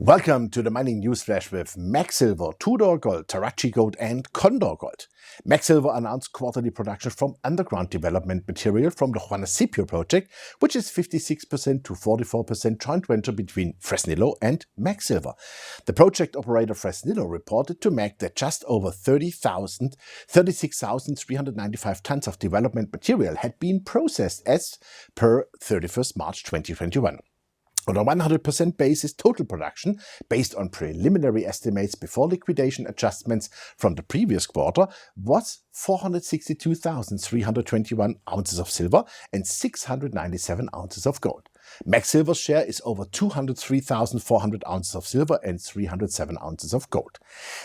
Welcome to the mining newsflash with Mag Silver, Tudor Gold, Tarachi Gold and Condor Gold. Mag Silver announced quarterly production from underground development material from the Juanicipio project, which is 56% to 44% joint venture between Fresnillo and Mag Silver. The project operator Fresnillo reported to Mag that just over 36,395 tons of development material had been processed as per 31st March 2021. On a 100% basis, total production, based on preliminary estimates before liquidation adjustments from the previous quarter, was 462,321 ounces of silver and 697 ounces of gold. Mag Silver's share is over 203,400 ounces of silver and 307 ounces of gold.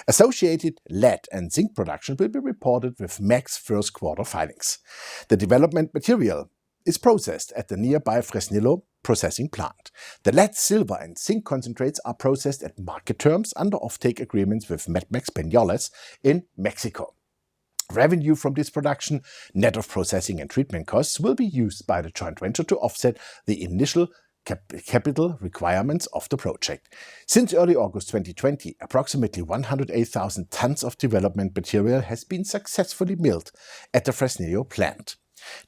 Associated lead and zinc production will be reported with Mag's first quarter filings. The development material is processed at the nearby Fresnillo processing plant. The lead, silver and zinc concentrates are processed at market terms under offtake agreements with Medmex Peñoles in Mexico. Revenue from this production, net of processing and treatment costs, will be used by the joint venture to offset the initial capital requirements of the project. Since early August 2020, approximately 108,000 tons of development material has been successfully milled at the Fresnillo plant.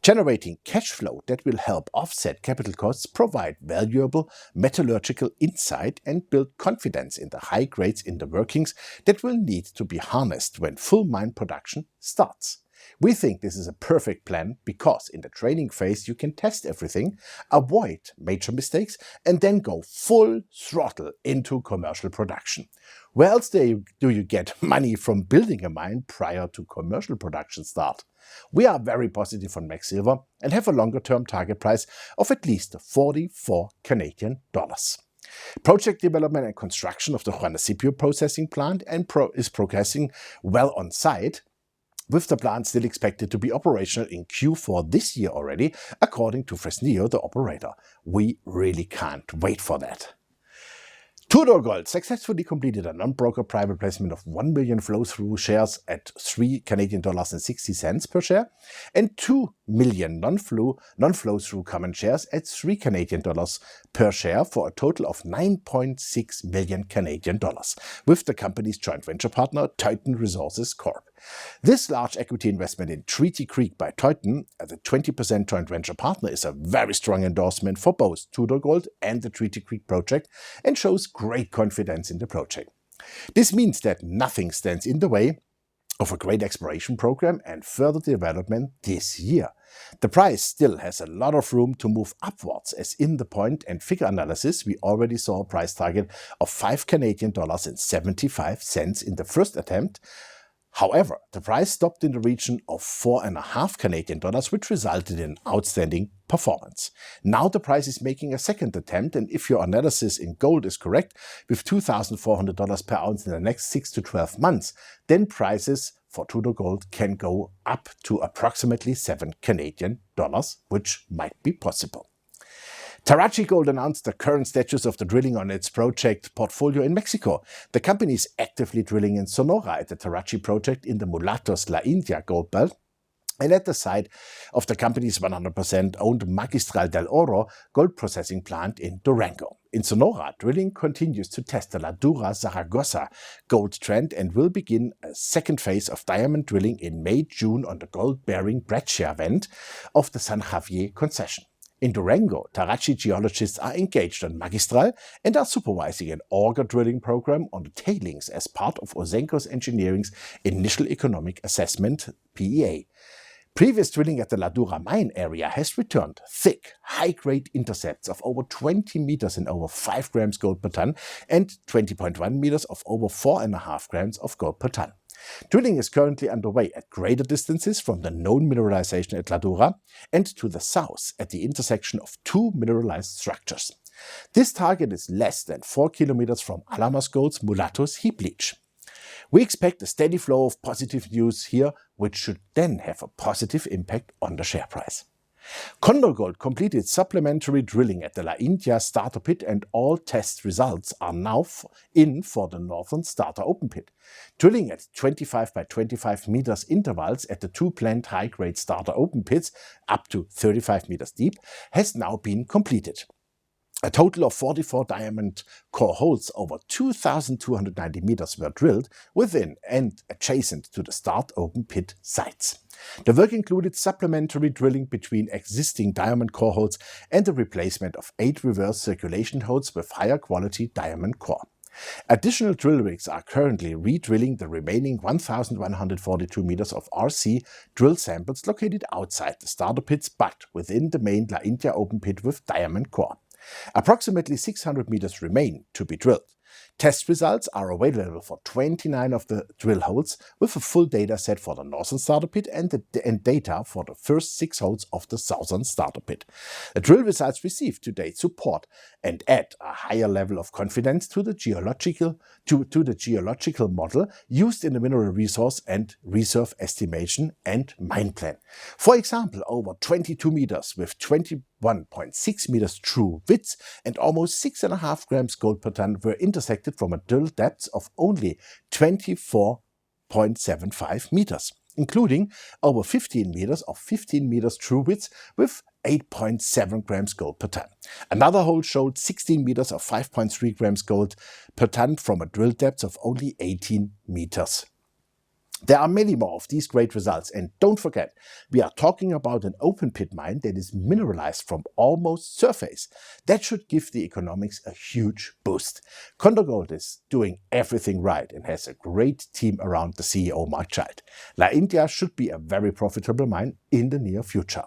Generating cash flow that will help offset capital costs, provide valuable metallurgical insight and build confidence in the high grades in the workings that will need to be harnessed when full mine production starts. We think this is a perfect plan because in the training phase you can test everything, avoid major mistakes and then go full throttle into commercial production. Where else do you get money from building a mine prior to commercial production start? We are very positive on Mag Silver and have a longer-term target price of at least 44 Canadian dollars. Project development and construction of the Juanicipio processing plant is progressing well on site, with the plant still expected to be operational in Q4 this year already, according to Fresnillo, the operator. We really can't wait for that. Tudor Gold successfully completed a non-broker private placement of 1 million flow-through shares at $3 Canadian and 60 cents per share and 2 million non-flow-through common shares at $3 Canadian per share for a total of 9.6 million Canadian dollars with the company's joint venture partner Teuton Resources Corp. This large equity investment in Treaty Creek by Teuton, the 20% joint venture partner, is a very strong endorsement for both Tudor Gold and the Treaty Creek project and shows great confidence in the project. This means that nothing stands in the way of a great exploration program and further development this year. The price still has a lot of room to move upwards, as in the point and figure analysis we already saw a price target of $5 Canadian and 75 cents in the first attempt. However, the price stopped in the region of $4.5 Canadian, which resulted in outstanding performance. Now the price is making a second attempt, and if your analysis in gold is correct, with $2,400 per ounce in the next 6 to 12 months, then prices for Tudor Gold can go up to approximately $7 Canadian, which might be possible. Tarachi Gold announced the current status of the drilling on its project portfolio in Mexico. The company is actively drilling in Sonora at the Tarachi project in the Mulatos La India gold belt and at the site of the company's 100% owned Magistral del Oro gold processing plant in Durango. In Sonora, drilling continues to test the La Dura Zaragoza gold trend and will begin a second phase of diamond drilling in May-June on the gold-bearing breccia vent of the San Javier concession. In Durango, Tarachi geologists are engaged on Magistral and are supervising an auger drilling program on the tailings as part of Ausenco's Engineering's Initial Economic Assessment (PEA). Previous drilling at the La Dura mine area has returned thick, high-grade intercepts of over 20 meters and over 5 grams gold per ton and 20.1 meters of over 4.5 grams of gold per ton. Drilling is currently underway at greater distances from the known mineralization at La Dura and to the south at the intersection of two mineralized structures. This target is less than 4 kilometers from Alamos Gold's Mulatos heap leach. We expect a steady flow of positive news here, which should then have a positive impact on the share price. Condor Gold completed supplementary drilling at the La India starter pit and all test results are now in for the northern starter open pit. Drilling at 25 by 25 meters intervals at the two planned high-grade starter open pits, up to 35 meters deep, has now been completed. A total of 44 diamond core holes over 2,290 meters were drilled within and adjacent to the start open pit sites. The work included supplementary drilling between existing diamond core holes and the replacement of 8 reverse circulation holes with higher quality diamond core. Additional drill rigs are currently re-drilling the remaining 1,142 meters of RC drill samples located outside the starter pits but within the main La India open pit with diamond core. Approximately 600 meters remain to be drilled. Test results are available for 29 of the drill holes with a full data set for the northern starter pit and data for the first 6 holes of the southern starter pit. The drill results received to date support and add a higher level of confidence to the geological model used in the mineral resource and reserve estimation and mine plan. For example, over 22 meters with 21.6 meters true width and almost 6.5 grams gold per ton were intersected from a drill depth of only 24.75 meters, including over 15 meters of 15 meters true width with 8.7 grams gold per ton. Another hole showed 16 meters of 5.3 grams gold per ton from a drill depth of only 18 meters. There are many more of these great results, and don't forget, we are talking about an open pit mine that is mineralized from almost surface. That should give the economics a huge boost. Condor Gold is doing everything right and has a great team around the CEO Mark Child. La India should be a very profitable mine in the near future.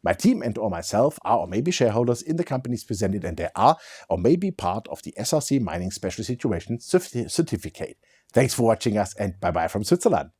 My team and or myself are or may be shareholders in the companies presented, and they are or may be part of the SRC Mining Special Situation Certificate. Thanks for watching us, and bye-bye from Switzerland.